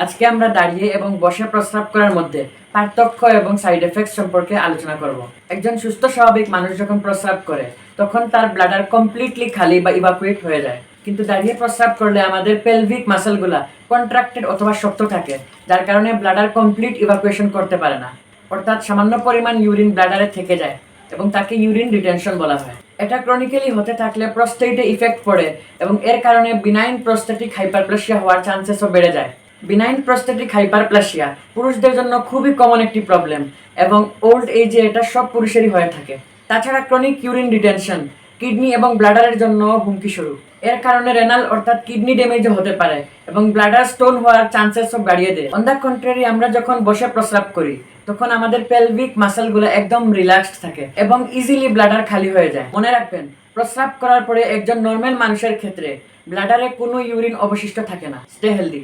আজকে আমরা দাঁড়িয়ে এবং বসে প্রস্রাব করার মধ্যে পার্থক্য এবং সাইড এফেক্টস সম্পর্কে আলোচনা করব। একজন সুস্থ স্বাভাবিক মানুষ যখন প্রস্রাব করে তখন তার ব্লাডার কমপ্লিটলি খালি বা ইভাকুয়েট হয়ে যায়, কিন্তু দাঁড়িয়ে প্রস্রাব করলে আমাদের পেলভিক মাসলগুলা কন্ট্রাক্টেড অথবা শক্ত থাকে, যার কারণে ব্লাডার কমপ্লিট ইভাকুয়েশন করতে পারে না, অর্থাৎ সামান্য পরিমাণ ইউরিন ব্লাডারে থেকে যায় এবং তাকে ইউরিন রিটেনশন বলা হয়। এটা ক্রনিক্যালি হতে থাকলে প্রস্টেটে ইফেক্ট পড়ে এবং এর কারণে বিনাইন প্রস্টেটিক হাইপারপ্লেসিয়া হওয়ার চান্সেসও বেড়ে যায়। বিনাইন প্রস্টেটিক হাইপারপ্লেসিয়া পুরুষদের জন্য খুবই কমন একটি প্রবলেম এবং ওল্ড এজে এটা সব পুরুষেরই হয়ে থাকে। তাছাড়া ক্রনিক ইউরিন রিটেনশন কিডনি এবং ব্লাডারের জন্য হুমকি স্বরূপ। এর কারণে রেনাল অর্থাৎ কিডনি ড্যামেজও হতে পারে এবং ব্লাডার স্টোন হওয়ার চান্সেসও বাড়িয়ে দেয়। অন দ্য কন্ট্রারি, আমরা যখন বসে প্রস্রাব করি তখন আমাদের পেলভিক মাসলগুলো একদম রিল্যাক্সড থাকে এবং ইজিলি ব্লাডার খালি হয়ে যায়। মনে রাখবেন, প্রস্রাব করার পরে একজন নর্মাল মানুষের ক্ষেত্রে ব্লাডারে কোনো ইউরিন অবশিষ্ট থাকে না। Stay healthy.